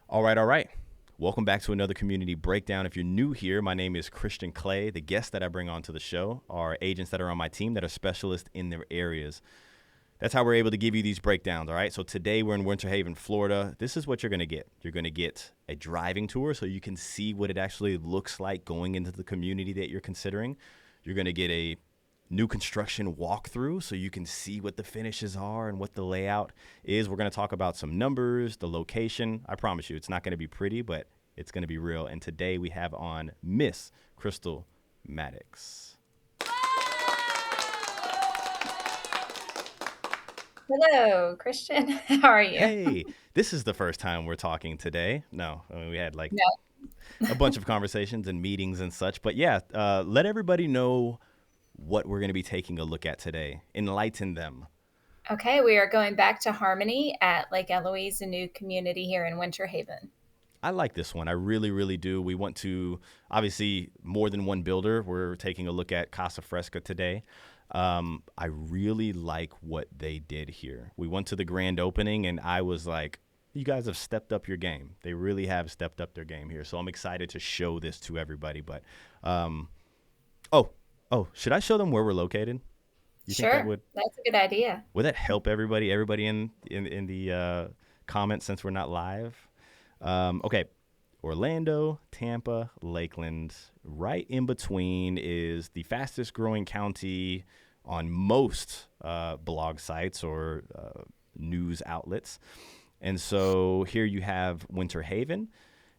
All right, all right. Welcome back to another community breakdown. If you're new here, my name is Christian Clay. The guests that I bring onto the show are agents that are on my team that are specialists in their areas. That's how we're able to give you these breakdowns, all right? So today we're in Winter Haven, Florida. This is what you're going to get. You're going to get a driving tour so you can see what it actually looks like going into the community that you're considering. You're going to get a new construction walkthrough so you can see what the finishes are and what the layout is. We're going to talk about some numbers, the location. I promise you, it's not going to be pretty, but it's going to be real. And today we have on Miss Crystal Maddox. Hello, Christian. How are you? Hey, this is the first time we're talking today. No, I mean, we had like No. a bunch of conversations and meetings and such. But yeah, let everybody know what we're going to be taking a look at today. Enlighten them. Okay, we are going back to Harmony at Lake Eloise, a new community here in Winter Haven. I like this one. I really, really do. We want to, obviously, more than one builder. We're taking a look at Casa Fresca today. I really like what they did here. We went to the grand opening, and I was like, you guys have stepped up your game. They really have stepped up their game here. So I'm excited to show this to everybody. But, um, oh, should I show them where we're located? You think that Sure, would that's a good idea. help everybody? Everybody in the comments since we're not live. Okay, Orlando, Tampa, Lakeland. Right in between is the fastest growing county on most blog sites or news outlets. And so here you have Winter Haven.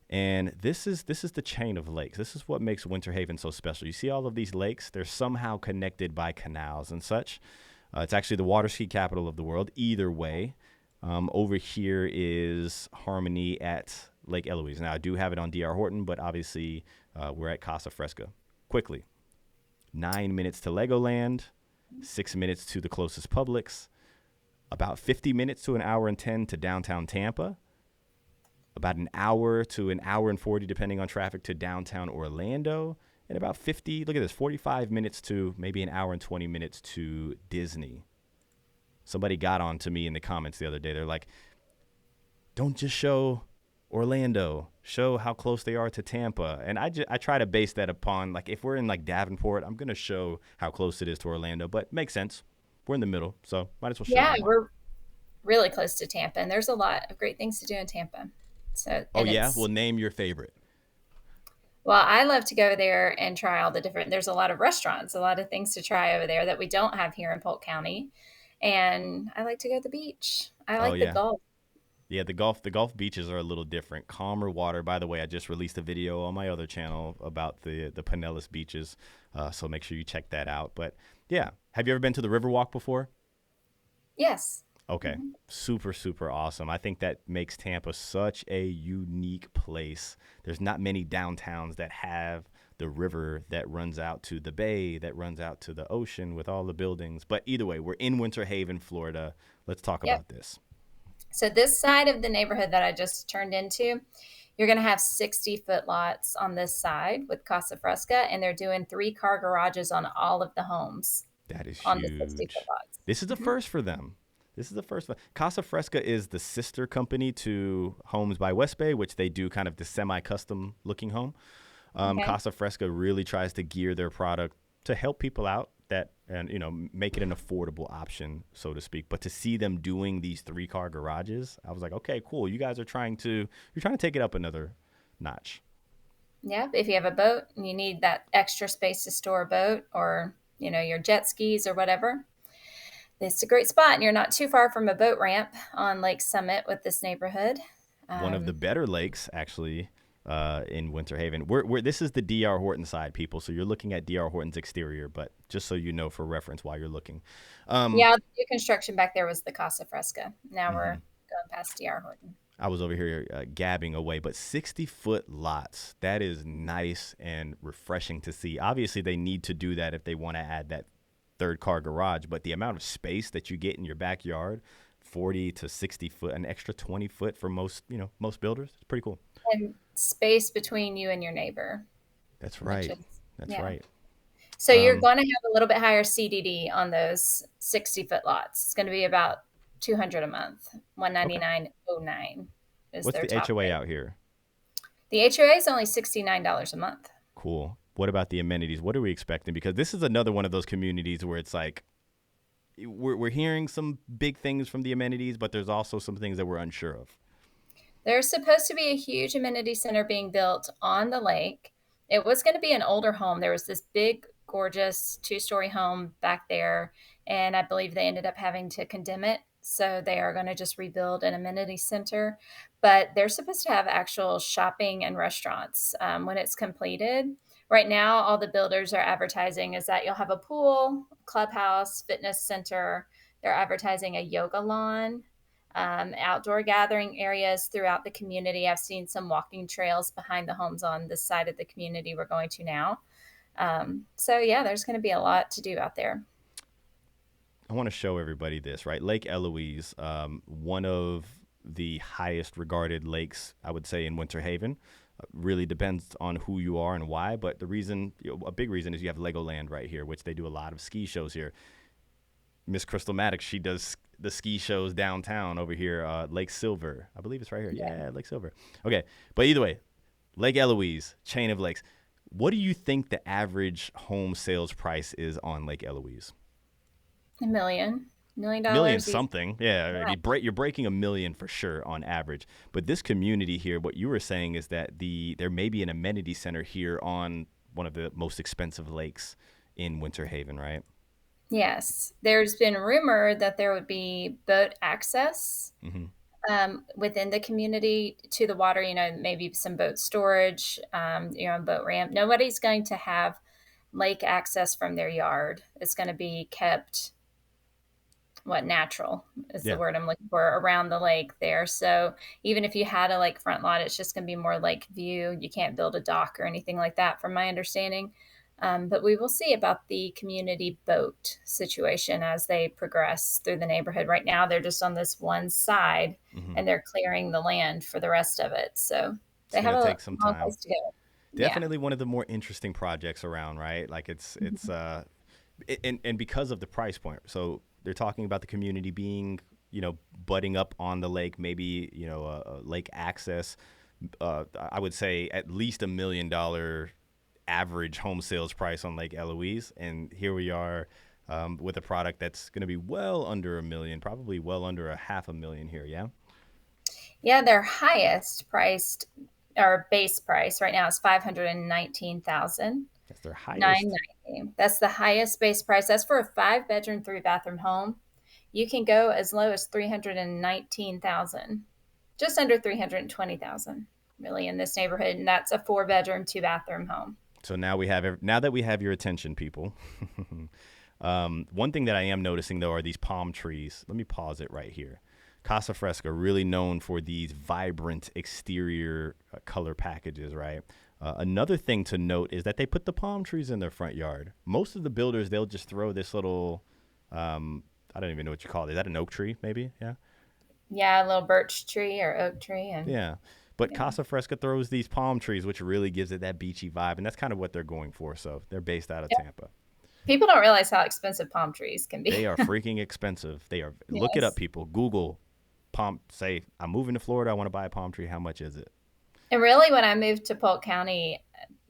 And this is the chain of lakes. This is what makes Winter Haven so special. You see all of these lakes; they're somehow connected by canals and such. It's actually the water ski capital of the world. Either way, over here is Harmony at Lake Eloise. Now I do have it on DR Horton, but obviously we're at Casa Fresca. Quickly, 9 minutes to Legoland, 6 minutes to the closest Publix, about 50 minutes to an hour and 10 to downtown Tampa, about an hour to an hour and 40, depending on traffic, to downtown Orlando, and about 50, look at this, 45 minutes to maybe an hour and 20 minutes to Disney. Somebody got on to me in the comments the other day. They're like, don't just show Orlando, show how close they are to Tampa. And I try to base that upon, like, if we're in like Davenport, I'm going to show how close it is to Orlando, but makes sense. We're in the middle, so might as well show Yeah, them. we're really close to Tampa, and there's a lot of great things to do in Tampa. So, Oh, and yeah? Well, it's, name your favorite. well, I love to go there and try all the different, there's a lot of restaurants, a lot of things to try over there that we don't have here in Polk County. And I like to go to the beach. I Oh, like the yeah. Gulf. Yeah, the golf beaches are a little different. Calmer water. By the way, I just released a video on my other channel about the Pinellas beaches, so make sure you check that out. But yeah, have you ever been to the Riverwalk before? Yes. Okay, Mhm. super super awesome. I think that makes Tampa such a unique place. There's not many downtowns that have the river that runs out to the bay, that runs out to the ocean with all the buildings. But either way, we're in Winter Haven, Florida. Let's talk Yep. about this. So this side of the neighborhood that I just turned into, you're going to have 60-foot lots on this side with Casa Fresca, and they're doing three-car garages on all of the homes That is on the 60-foot huge. lots. This is the Mhm. first for them. This is the first one. Casa Fresca is the sister company to Homes by West Bay, which they do kind of the semi-custom looking home. Okay. Casa Fresca really tries to gear their product to help people out that and make it an affordable option, so to speak. But to see them doing these three-car garages, I was like, okay, cool. You guys are trying to take it up another notch. Yep. If you have a boat and you need that extra space to store a boat or, your jet skis or whatever, it's a great spot. And you're not too far from a boat ramp on Lake Summit with this neighborhood. One of the Um, better lakes, actually, in Winter Haven. This is the DR Horton side, people. So you're looking at DR Horton's exterior, but just so you know for reference while you're looking. Um, yeah, the new construction back there was the Casa Fresca. Now mhm. we're going past DR Horton. I was over here gabbing away, but 60-foot lots, that is nice and refreshing to see. Obviously, they need to do that if they want to add that third car garage, but the amount of space that you get in your backyard, 40 to 60 foot, an extra 20 foot for most builders, it's pretty cool. And space between you and your neighbor, That's which right. is, That's yeah. right. So you're Um, going to have a little bit higher CDD on those 60-foot lots. It's going to be about 200 a month, okay. 199.09. is What's their the top HOA rate. out here? The HOA is only $69 a month. Cool. What about the amenities? What are we expecting? Because this is another one of those communities where it's like we're hearing some big things from the amenities, but there's also some things that we're unsure of. There's supposed to be a huge amenity center being built on the lake. It was going to be an older home. There was this big, gorgeous two-story home back there, and I believe they ended up having to condemn it. So they are going to just rebuild an amenity center. But they're supposed to have actual shopping and restaurants when it's completed. Right now, all the builders are advertising is that you'll have a pool, clubhouse, fitness center. They're advertising a yoga lawn, outdoor gathering areas throughout the community. I've seen some walking trails behind the homes on this side of the community we're going to now. So, yeah, there's going to be a lot to do out there. I want to show everybody this, right? Lake Eloise, one of the highest regarded lakes, I would say, in Winter Haven. Really depends on who you are and why, but the reason, a big reason, is you have Legoland right here, which they do a lot of ski shows here. Miss Crystal Maddox, she does the ski shows downtown over here, Lake Silver. I believe it's right here. Yeah, Lake Silver. Okay, but either way, Lake Eloise, chain of lakes. What do you think the average home sales price is on Lake Eloise? $1 million Million easy. something. Yeah, I mean, Yeah. you're breaking a million for sure on average. But this community here, what you were saying is that there may be an amenity center here on one of the most expensive lakes in Winter Haven, right? Yes, there's been rumor that there would be boat access Mm-hmm. within the community to the water. Maybe some boat storage, boat ramp. Nobody's going to have lake access from their yard. It's going to be kept natural is the Yeah, word I'm looking for around the lake there. So even if you had a lake front lot, it's just going to be more lake view. You can't build a dock or anything like that, from my understanding. But we will see about the community boat situation as they progress through the neighborhood. Right now, they're just on this one side mm-hmm. and they're clearing the land for the rest of it. So It's they have gonna a take some long time. ways to go. Yeah. Definitely one of the more interesting projects around, right? Like and because of the price point. So they're talking about the community being, butting up on the lake, maybe, lake access. I would say at least $1 million average home sales price on Lake Eloise. And here we are with a product that's going to be well under a million, probably well under a half a million here. Yeah. Yeah, their highest priced or base price right now is 519,000. That's their highest. 990. That's the highest base price. That's for a 5 bedroom, 3 bathroom home. You can go as low as 319,000, just under 320,000, really, in this neighborhood. And that's a 4 bedroom, 2 bathroom home. So now that we have your attention, people. One thing that I am noticing though are these palm trees. Let me pause it right here. Casa Fresca, really known for these vibrant exterior color packages, right? Another thing to note is that they put the palm trees in their front yard. Most of the builders, they'll just throw this little, I don't even know what you call it. Is that an oak tree, maybe? Yeah. Yeah, a little birch tree or oak tree. And Yeah. But yeah. Casa Fresca throws these palm trees, which really gives it that beachy vibe. And that's kind of what they're going for. So they're based out of Yep. Tampa. People don't realize how expensive palm trees can be. They are freaking expensive. They are. Look it up, Yes. people. Google palm. Say, I'm moving to Florida. I want to buy a palm tree. How much is it? And really, when I moved to Polk County,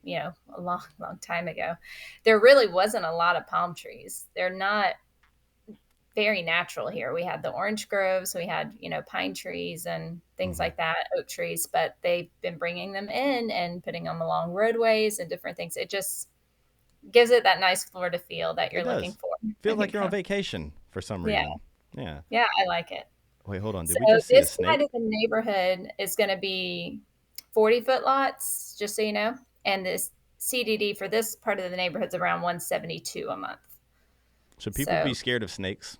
a long, long time ago, there really wasn't a lot of palm trees. They're not very natural here. We had the orange groves, we had, pine trees and things Mm-hmm. like that, oak trees, but they've been bringing them in and putting them along roadways and different things. It just gives it that nice Florida feel that It you're looking does. for Feels when like you you're on come. vacation for some Yeah. reason. Yeah. Yeah, I like it. Wait, hold on. So Did we just see a this side snake? of the neighborhood is going to be 40-foot lots, just so you know. And this CDD for this part of the neighborhood is around 172 a month. Should people be So scared of snakes?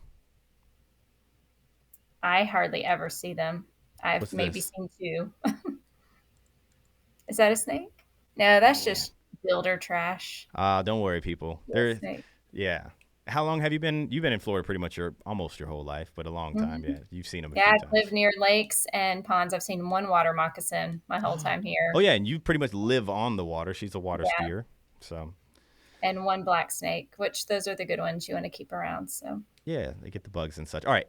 I hardly ever see them. I've What's maybe this? seen two. Is that a snake? No, that's Man. just builder trash. Don't worry, people. Little They're, snake. yeah. How long have you been? You've been in Florida pretty much almost your whole life, but a long time. Hmm. Yeah, you've seen them a Yeah, few I've lived times. near lakes and ponds. I've seen one water moccasin my whole time Oh here. yeah, and you pretty much live on the water. She's a water Yeah, skier, so and one black snake, which those are the good ones you want to keep around. So yeah, they get the bugs and such. All right,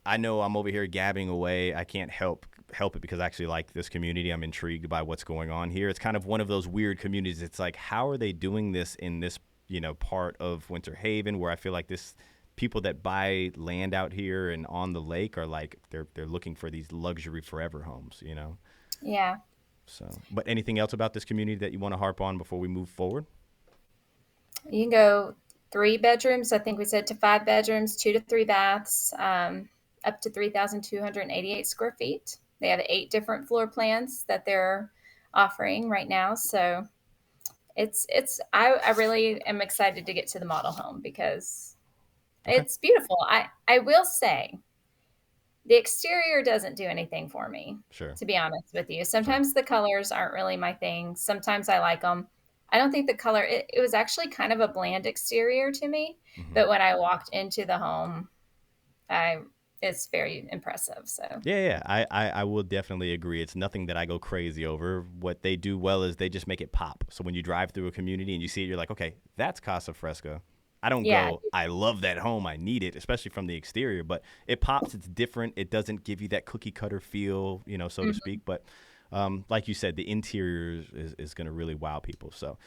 I know I'm over here gabbing away. I can't help it because I actually like this community. I'm intrigued by what's going on here. It's kind of one of those weird communities. It's like, how are they doing this in this, part of Winter Haven where I feel like this people that buy land out here and on the lake are like they're looking for these luxury forever homes. Yeah. So, but anything else about this community that you want to harp on before we move forward? You can go 3 bedrooms. I think we said to 5 bedrooms, 2 to 3 baths, up to 3,288 square feet. They have 8 different floor plans that they're offering right now. So I really am excited to get to the model home because Okay. it's beautiful. I will say the exterior doesn't do anything for me, Sure. to be honest with you. Sure. Sometimes the colors aren't really my thing. Sometimes I like them. I don't think the color, it was actually kind of a bland exterior to me. Hmm. But when I walked into the home, I, it's very impressive. So, Yeah, I will definitely agree. It's nothing that I go crazy over. What they do well is they just make it pop. So when you drive through a community and you see it, you're like, okay, that's Casa Fresca. I don't yeah. go, I love that home. I need it, especially from the exterior. But it pops. It's different. It doesn't give you that cookie cutter feel, so to Mhm. speak. But like you said, the interior is going to really wow people. So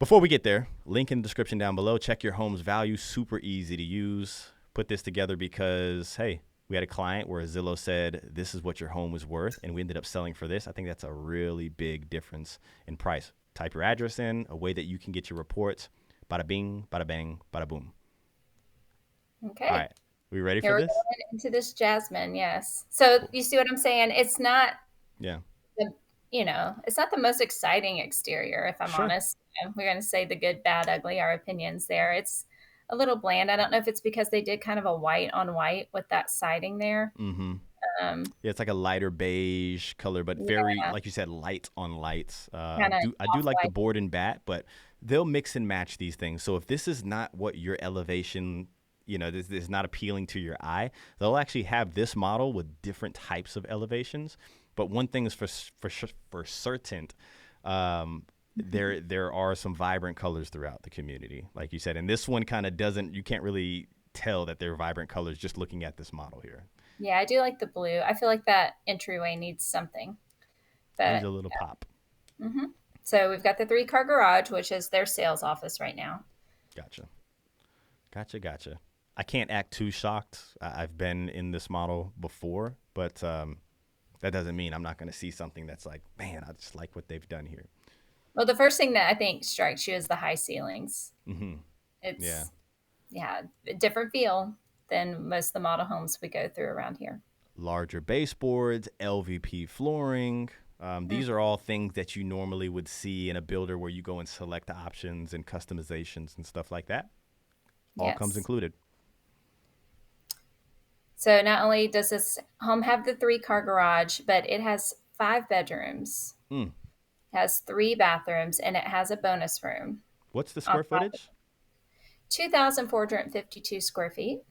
before we get there, link in the description down below. Check your home's value. Super easy to use. Put this together because, hey, we had a client where Zillow said, this is what your home is worth, and we ended up selling for this. I think that's a really big difference in price. Type your address in, a way that you can get your reports. Bada bing, bada bang, bada boom. All Okay. right. We ready Here for we're this? going into this Jasmine. Yes. So Cool. you see what I'm saying? It's not Yeah. the, it's not the most exciting exterior, if I'm Sure. honest. We're going to say the good, bad, ugly, our opinions there. It's a little bland. I don't know if it's because they did kind of a white on white with that siding there. Mm-hmm. Um, Yeah, it's like a lighter beige color, but very, yeah, like you said, light on lights. I kind of do I do off like the white. board and bat, but they'll mix and match these things. So if this is not what your elevation, this is not appealing to your eye, they'll actually have this model with different types of elevations. But one thing is for certain, there are some vibrant colors throughout the community, like you said, and this one kind of doesn't. You can't really tell that they're vibrant colors just looking at this model here. Yeah, I do like the blue. I feel like that entryway needs something. Needs But a little pop. so we've got the 3 car garage, which is their sales office right now. Gotcha. Gotcha. I can't act too shocked. I've been in this model before, but that doesn't mean I'm not going to see something that's like, man, I just like what they've done here. Well, the first thing that I think strikes you is the high ceilings. Hmm. Yeah. It's, yeah, a different feel than most of the model homes we go through around here. Larger baseboards, LVP flooring. Mm, These are all things that you normally would see in a builder where you go and select options and customizations and stuff like that. All comes yes. included. So not only does this home have the 3 car garage, but it has 5 bedrooms, Mm. has 3 bathrooms, and it has a bonus room What's the on square top of footage? 2,452 square feet.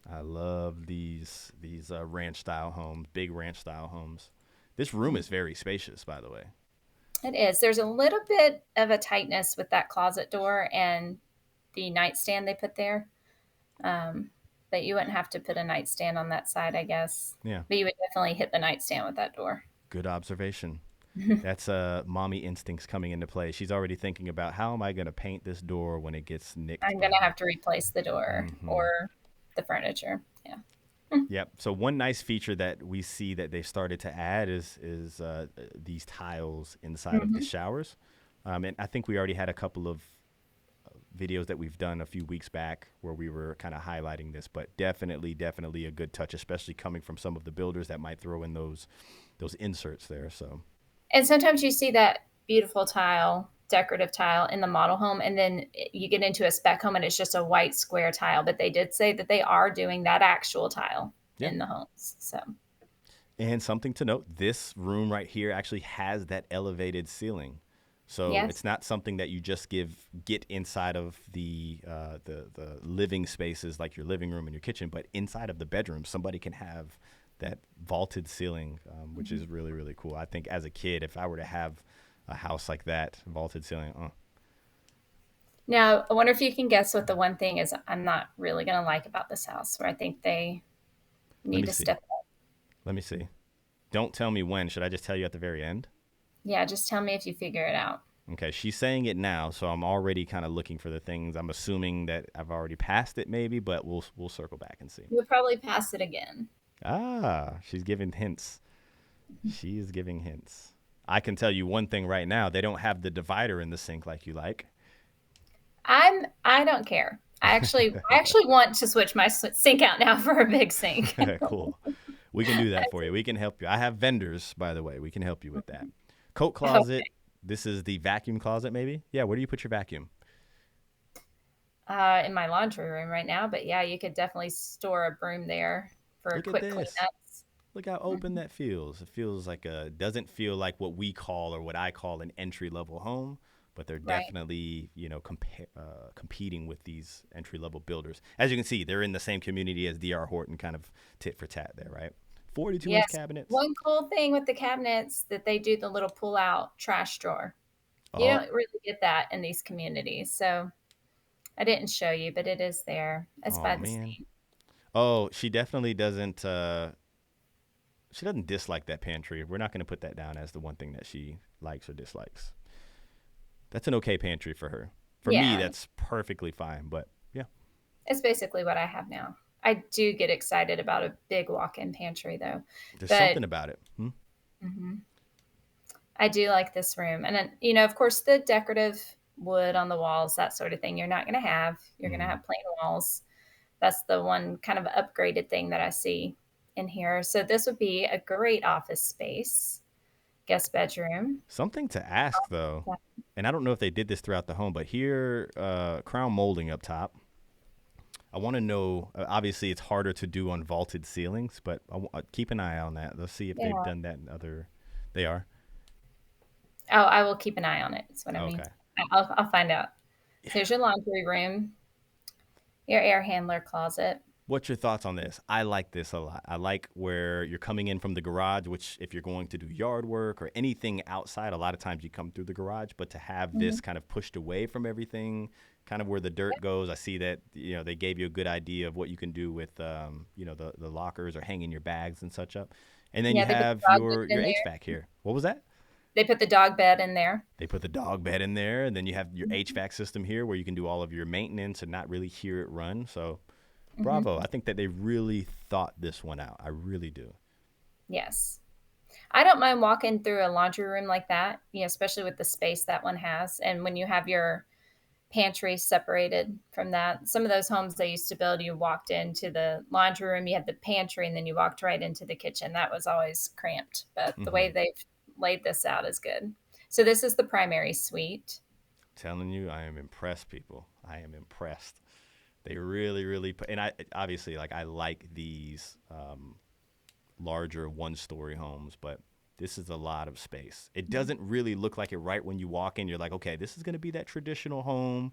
I love these ranch style homes, big ranch style homes. This room is very spacious, by the way. It is. There's a little bit of a tightness with that closet door and the nightstand they put there. Um, but you wouldn't have to put a nightstand on that side, I guess. Yeah, But you would definitely hit the nightstand with that door. good observation. That's mommy instincts coming into play. She's already thinking about how am I going to paint this door when it gets nicked I'm by gonna the. have to replace the door Hmm. or the furniture. Yeah. Yep. So one nice feature that we see that they've started to add is these tiles inside of the Mm-hmm. showers, and I think we already had a couple of videos that we've done a few weeks back where we were kind of highlighting this, but definitely a good touch, especially coming from some of the builders that might throw in those inserts there. So And sometimes you see that beautiful tile, decorative tile in the model home, and then you get into a spec home and it's just a white square tile. But they did say that they are doing that actual tile yeah. in the homes. So And something to note, this room right here actually has that elevated ceiling. So yes. it's not something that you just get inside of the living spaces like your living room and your kitchen, but inside of the bedroom, somebody can have that vaulted ceiling, which is really cool. I think as a kid, if I were to have a house like that, vaulted ceiling, Now, I wonder if you can guess what the one thing is I'm not really going to like about this house, where I think they You Let need me to see. step up. Let me see. Don't tell me when. Should I just tell you at the very end? Yeah, just tell me if you figure it out. Okay, she's saying it now, so I'm already kind of looking for the things. I'm assuming that I've already passed it, maybe, but we'll circle back and see. You'll probably pass it again. Ah, she's giving hints. She is giving hints. I can tell you one thing right now. They don't have the divider in the sink like you like. I don't care. I actually want to switch my sink out now for a big sink. Cool. We can do that for you. We can help you. I have vendors, by the way. We can help you with that. Coat closet. Okay. This is the vacuum closet, maybe? Yeah, where do you put your vacuum? In my laundry room right now, but yeah, you could definitely store a broom there for Look at quick this. cleanups. Look how open Mhm. that feels. It feels like doesn't feel like what we call or what I call an entry level home, but they're Right. definitely competing with these entry level builders. As you can see, they're in the same community as D.R. Horton, kind of tit for tat there, right? 42-inch Yes. cabinets. One cool thing with the cabinets that they do the little pull out trash drawer. You Oh, don't really get that in these communities. So I didn't show you, but it is there. It's oh by the man. sink. Oh, she definitely doesn't. She doesn't dislike that pantry. We're not going to put that down as the one thing that she likes or dislikes. That's an okay pantry for her. For me, Yeah, that's perfectly fine. But yeah, it's basically what I have now. I do get excited about a big walk-in pantry though, there's but something about it. Hmm? mhm, I do like this room. And then, you know, of course, the decorative wood on the walls, that sort of thing, you're not going to have. You're going to Mm. have plain walls. That's the one kind of upgraded thing that I see in here. So this would be a great office space, guest bedroom. Something to ask though, and I don't know if they did this throughout the home, but here, crown molding up top. I want to know. Obviously, it's harder to do on vaulted ceilings, but keep an eye on that. Let's see if they've Yeah. done that in other. They are. Oh, I will keep an eye on it. Is what I mean. Okay. I'll find out. So Yeah. here's your laundry room, your air handler closet. What's your thoughts on this? I like this a lot. I like where you're coming in from the garage, which if you're going to do yard work or anything outside, a lot of times you come through the garage, but to have Mhm. this kind of pushed away from everything, kind of where the dirt goes, I see that, they gave you a good idea of what you can do with, the lockers or hanging your bags and such up. And then you Yeah, they put the have dog bed your in there. HVAC here. What was that? They put the dog bed in there. They put the dog bed in there, and then you have your HVAC system here where you can do all of your maintenance and not really hear it run. So Hmm. bravo. I think that they really thought this one out. I really do. Yes. I don't mind walking through a laundry room like that, you know, especially with the space that one has. And when you have your pantry separated from that, some of those homes they used to build, you walked into the laundry room, you had the pantry, and then you walked right into the kitchen. That was always cramped. But the Hmm. way they've laid this out is good. So this is the primary suite. Telling you, I am impressed, people. I am impressed. They really, really put, and I obviously like I like these larger one-story homes, but this is a lot of space. It doesn't really look like it right when you walk in. You're like, okay, this is going to be that traditional home,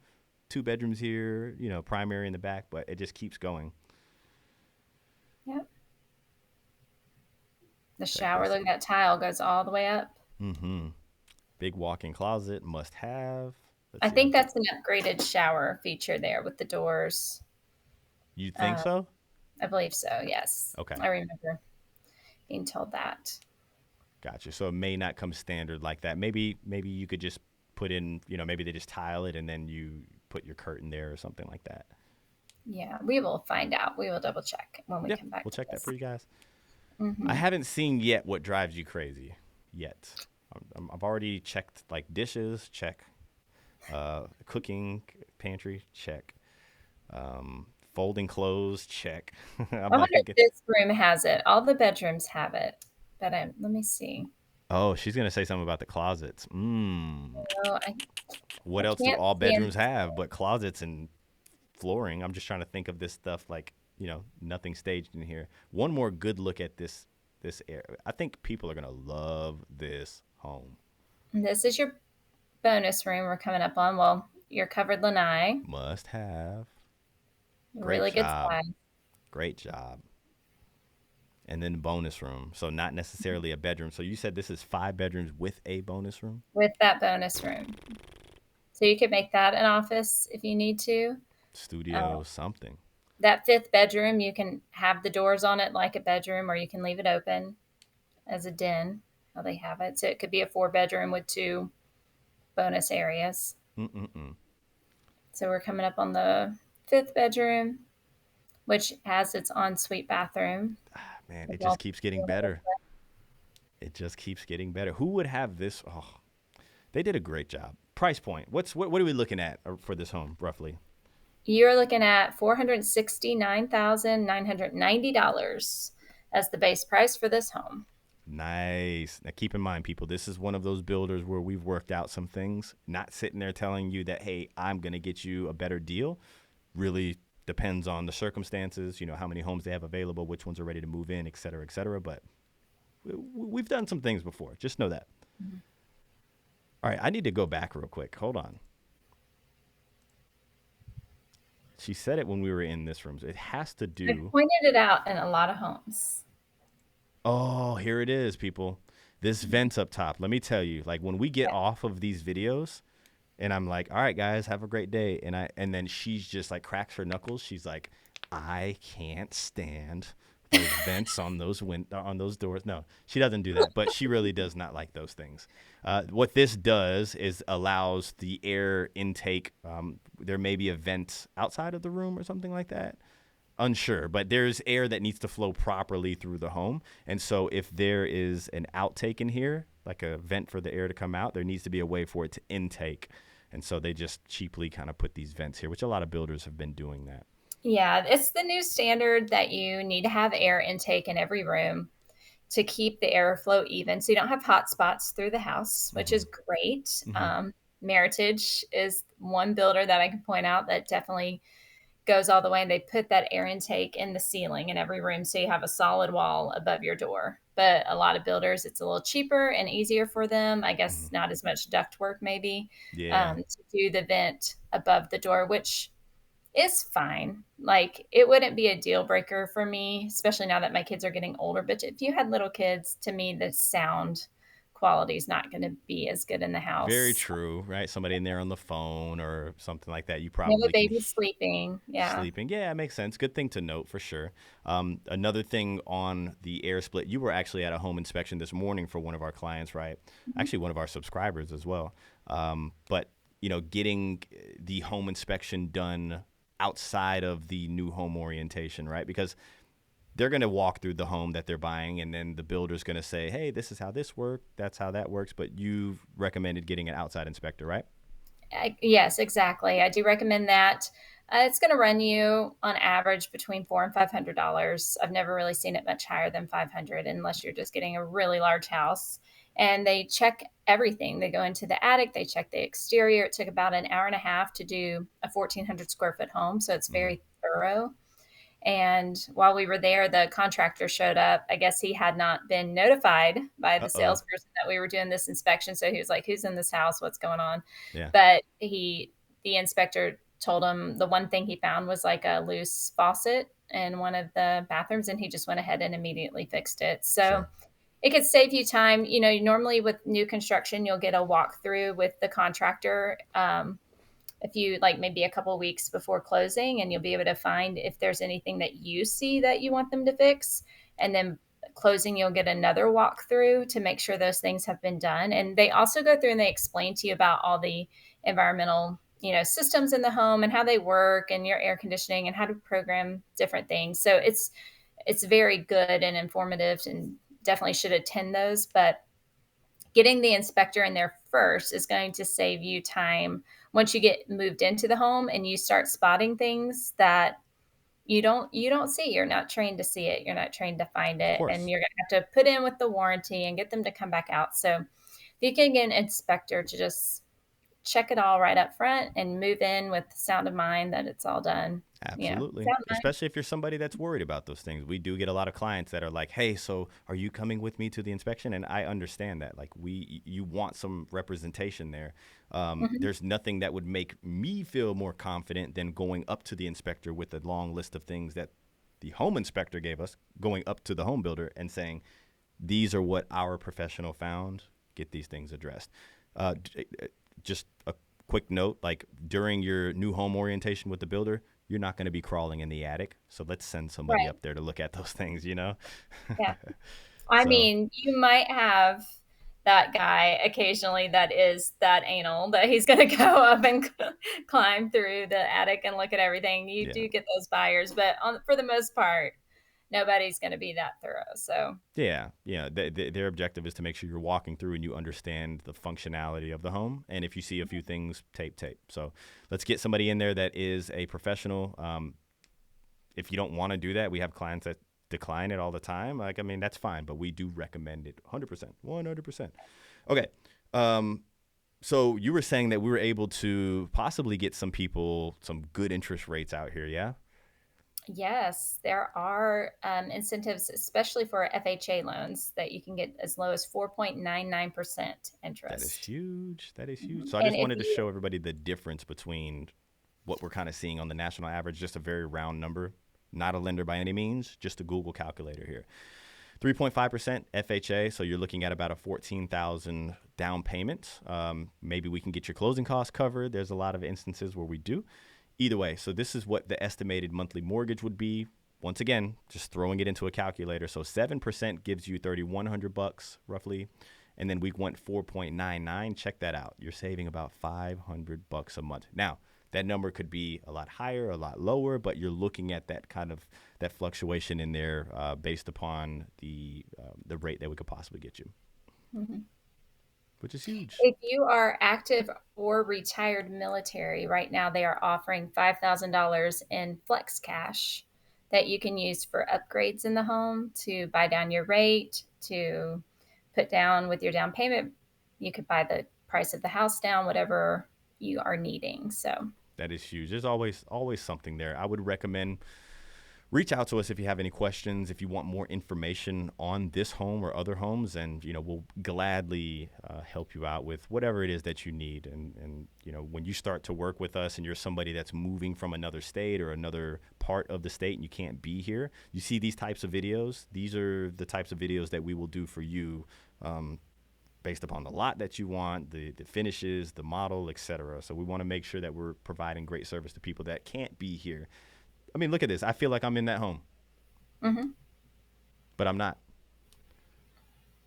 two bedrooms here, primary in the back, but it just keeps going. Yep. The Check shower, this look at that tile, goes all the way up. out. Hmm. Big walk-in closet, must have. Let's I see. think that's an upgraded shower feature there with the doors. You think Uh, so? I believe so. Yes, Okay. I remember being told that. Gotcha. So it may not come standard like that. Maybe you could just put in, maybe they just tile it and then you put your curtain there or something like that. Yeah, we will find out. We will double check when we Yeah, come back we'll to check that for this. you guys. I Hmm. haven't seen yet what drives you crazy yet. I've already checked like dishes, check. Cooking pantry, check. Folding clothes, check. I'm I wonder if like, this room has it. All the bedrooms have it, but let me see. oh, she's gonna say something about the closets. No, I What else do can't all see in bedrooms have but closets and flooring? I'm just trying to think of this stuff like nothing staged in here. One more good look at this area. I think people are gonna love this home. this is your bonus room we're coming up on. Well, your covered lanai, Must have. Great really good job. size. Great job. And then bonus room. So not necessarily a bedroom. So you said this is 5 bedrooms with a bonus room? With that bonus room. So you could make that an office if you need to. Uh, Studio, something. That fifth bedroom, you can have the doors on it like a bedroom, or you can leave it open as a den, how they have it. So it could be a 4 bedroom with 2 bonus areas. Mm-mm-mm. So we're coming up on the fifth bedroom, which has its ensuite bathroom. Man, As it just well. keeps getting better. It just keeps getting better. Who would have this? Oh, they did a great job. Price point. What are we looking at for this home roughly? You're looking at $469,990 as the base price for this home. Nice. Now keep in mind, people, this is one of those builders where we've worked out some things. Not sitting there telling you that, hey, I'm gonna get you a better deal. Really depends on the circumstances. You know how many homes they have available, which ones are ready to move in, et cetera, et cetera. But we've done some things before. Just know that. Mm-hmm. All right, I need to go back real quick. Hold on. She said it when we were in this room. So it has to I do. pointed it out in a lot of homes. Oh, here it is, people. This vent up top. Let me tell you, like when we get Yeah. off of these videos, and I'm like, all right, guys, have a great day. And then she's just like cracks her knuckles. She's like, I can't stand those vents on on those doors. No, she doesn't do that, but she really does not like those things. What this does is allows the air intake. There may be a vent outside of the room or something like that. Unsure, but there's air that needs to flow properly through the home. And so if there is an outtake in here, like a vent for the air to come out, there needs to be a way for it to intake. And so they just cheaply kind of put these vents here, which a lot of builders have been doing that. Yeah, it's the new standard that you need to have air intake in every room to keep the airflow even, so you don't have hot spots through the house, which Mm-hmm. is great. Mm-hmm. Meritage is one builder that I can point out that definitely goes all the way, and they put that air intake in the ceiling in every room, so you have a solid wall above your door. But a lot of builders, it's a little cheaper and easier for them. I Mm-hmm. guess not as much duct work, maybe, Yeah. to do the vent above the door, which is fine. Like, it wouldn't be a deal breaker for me, especially now that my kids are getting older. But if you had little kids, to me, the sound quality is not going to be as good in the Very house. true, right? Somebody in there on the phone or something like that. You You have a probably can baby sleeping. Yeah. sleeping. Yeah, it makes sense. Good thing to note for sure. Another thing on the air split, you were actually at a home inspection this morning for one of our clients, right? Mhm. Actually, one of our subscribers as well. But getting the home inspection done outside of the new home orientation, right? Because they're going to walk through the home that they're buying, and then the builder's going to say, "Hey, this is how this works. That's how that works." But you've recommended getting an outside inspector, right? Yes, exactly. I do recommend that. It's going to run you on average between $400 and $500. I've never really seen it much higher than 500 unless you're just getting a really large house. And they check everything. They go into the attic, they check the exterior. It took about an hour and a half to do a 1,400 square foot home, so it's Mm-hmm. very thorough. And while we were there, the contractor showed up. I guess he had not been notified by Uh the oh. salesperson that we were doing this inspection. So he was like, "Who's in this house? What's going on?" Yeah. But the inspector told him the one thing he found was like a loose faucet in one of the bathrooms, and he just went ahead and immediately fixed it. So Sure. it could save you time. Normally with new construction, you'll get a walkthrough with the contractor. If you like maybe a couple weeks before closing, and you'll be able to find if there's anything that you see that you want them to fix. And then closing, you'll get another walkthrough to make sure those things have been done. And they also go through and they explain to you about all the environmental systems in the home and how they work, and your air conditioning, and how to program different things. So it's very good and informative, and definitely should attend those. But getting the inspector in there first is going to save you time once you get moved into the home and you start spotting things that you don't see. You're not trained to see it. You're not trained to find Of it, and course. you're going to have to put in with the warranty and get them to come back out. So if you can get an inspector to just check it all right up front and move in with the sound of mind that it's all done. Absolutely. Sound of mind. Especially if you're somebody that's worried about those things. We do get a lot of clients that are like, "Hey, so are you coming with me to the inspection?" And I understand that. Like you want some representation there. Mhm. There's nothing that would make me feel more confident than going up to the inspector with a long list of things that the home inspector gave us, going up to the home builder and saying, "These are what our professional found. Get these things addressed." Just a quick note, like during your new home orientation with the builder, you're not going to be crawling in the attic. So let's send somebody Right. up there to look at those things, you know? Yeah. I So, mean, you might have that guy occasionally that is that anal that he's going to go up and climb through the attic and look at everything. You yeah. do get those buyers, but for the most part, nobody's going to be that thorough. So, Yeah, yeah. Their objective is to make sure you're walking through and you understand the functionality of the home. And if you see a few things, tape, tape. So let's get somebody in there that is a professional. If you don't want to do that, we have clients that decline it all the time. Like, I mean, that's fine, but we do recommend it 100%. 100%. Okay. Um, so you were saying that we were able to possibly get some people some good interest rates out here, yeah? yes, there are incentives, especially for FHA loans, that you can get as low as 4.99% That is interest. huge. That is huge. Mhm. So I And just if wanted to you, show everybody the difference between what we're kind of seeing on the national average, just a very round number, not a lender by any means, just a Google calculator here. 3.5% FHA, so you're looking at about a 14,000 down payment. Maybe we can get your closing costs covered. There's a lot of instances where we do. Either way, so this is what the estimated monthly mortgage would be. Once again, just throwing it into a calculator. So 7% gives you 3,100 bucks roughly. And then week one 4.99. Check that out. You're saving about 500 bucks a month. Now, that number could be a lot higher, a lot lower, but you're looking at that kind of that fluctuation in there based upon the rate that we could possibly get you, Mhm. which is huge. If you are active or retired military, right now they are offering $5,000 in flex cash that you can use for upgrades in the home to buy down your rate, to put down with your down payment. You could buy the price of the house down, whatever you are needing. So, That is huge. There's always something there. I would recommend reach out to us if you have any questions, if you want more information on this home or other homes, and we'll gladly help you out with whatever it is that you need. And when you start to work with us and you're somebody that's moving from another state or another part of the state and you can't be here, you see these types of videos. These are the types of videos that we will do for you. Based upon the lot that you want, the finishes, the model, etc. So we want to make sure that we're providing great service to people that can't be here. I mean, look at this. I feel like I'm in that home, mhm. but I'm not.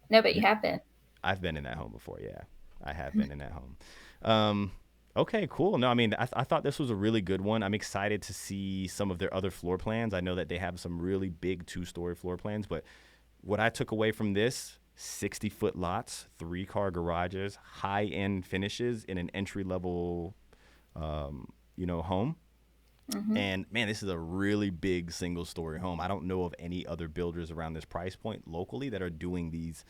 No, but you You, have been. I've been in that home before. Yeah, I have been in that home. Um, okay, cool. No, I mean, I thought this was a really good one. I'm excited to see some of their other floor plans. I know that they have some really big 2-story floor plans, but what I took away from this 60-foot lots, 3-car garages, high end finishes in an entry level, home. Hmm. And man, this is a really big single story home. I don't know of any other builders around this price point locally that are doing these,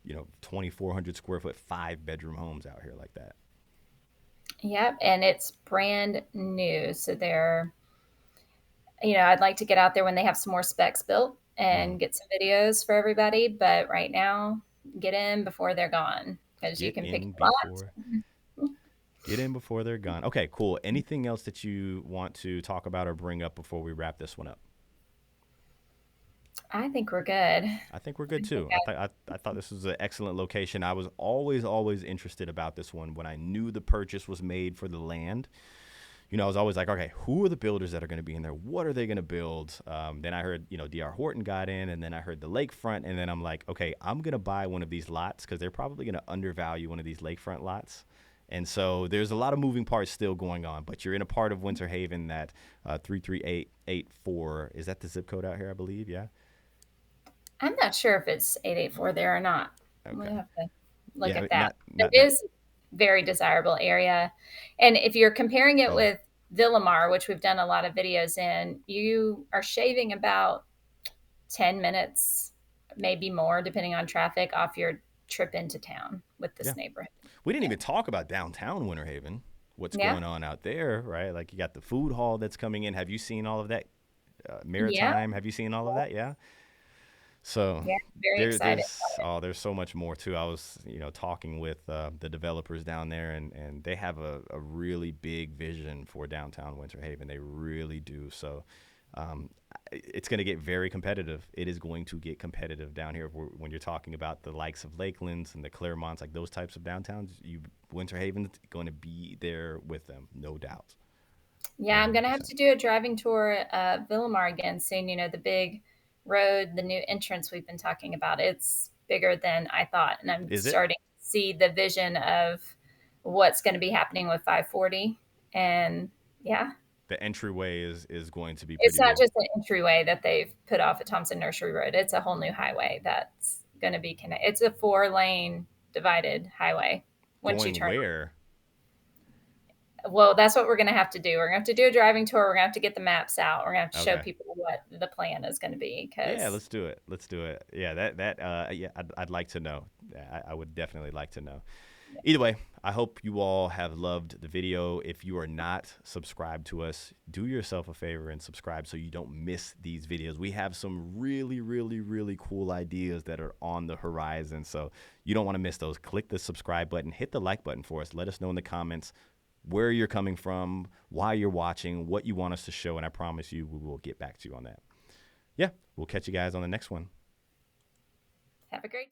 2,400 square foot, 5-bedroom homes out here like that. Yep, and it's brand new. So I'd like to get out there when they have some more specs built Mm. and get some videos for everybody. But right now, get in before they're gone because you Get can pick in a lot. before Get in before they're gone. Okay, cool. Anything else that you want to talk about or bring up before we wrap this one up? I think we're good. I think we're good I think too. I thought this was an excellent location. I was always interested about this one when I knew the purchase was made for the land. I was always like, okay, who are the builders that are going to be in there? What are they going to build? Then I heard, D.R. Horton got in, and then I heard the lakefront, and then I'm like, okay, I'm going to buy one of these lots because they're probably going to undervalue one of these lakefront lots. And so there's a lot of moving parts still going on, but you're in a part of Winter Haven that 33884, is that the zip code out here, I believe? Yeah. I'm not sure if it's 884 there or not. We Okay. have to look Yeah, at that. not But not it not. is very desirable area. And if you're comparing it Oh, with Villamar, which we've done a lot of videos in, you are shaving about 10 minutes, maybe more, depending on traffic, off your trip into town with yeah. this neighborhood. We didn't Yeah. even talk about downtown Winter Haven. What's Yeah. going on out there, right? Like you got the food hall that's coming in. Have you seen all of that? Yeah. Maritime. Have you seen all of that? Yeah. So Yeah. Very excited. there's so much more too. I was talking with the developers down there, and they have a really big vision for downtown Winter Haven. They really do. So um, it's going to get very competitive. It is going to get competitive down here when you're talking about the likes of Lakelands and the Claremonts, like those types of downtowns. Winter Haven's going to be there with them, no doubt. Yeah, I'm gonna have 100%. to do a driving tour of Villamar again soon. You know, the big road, the new entrance we've been talking about. It's bigger than I thought, and I'm Is it? starting to see the vision of what's going to be happening with 540. And yeah, The entryway is going to be it's pretty not big. just an entryway that they've put off at Thompson Nursery Road. It's a whole new highway that's going to be connected. It's a 4-lane divided highway once you Going turn. where? Well, that's what we're going to have to do. We're going to have to do a driving tour. We're going to have to get the maps out. We're going to have to show Okay. people what the plan is going to be Yeah, because let's do it. Let's do it. Yeah, yeah, I'd like to know. I would definitely like to know. Either way, I hope you all have loved the video. If you are not subscribed to us, do yourself a favor and subscribe so you don't miss these videos. We have some really, really, really cool ideas that are on the horizon, so you don't want to miss those. Click the subscribe button, hit the like button for us. Let us know in the comments where you're coming from, why you're watching, what you want us to show, and I promise you we will get back to you on that. Yeah, we'll catch you guys on the next one. have a great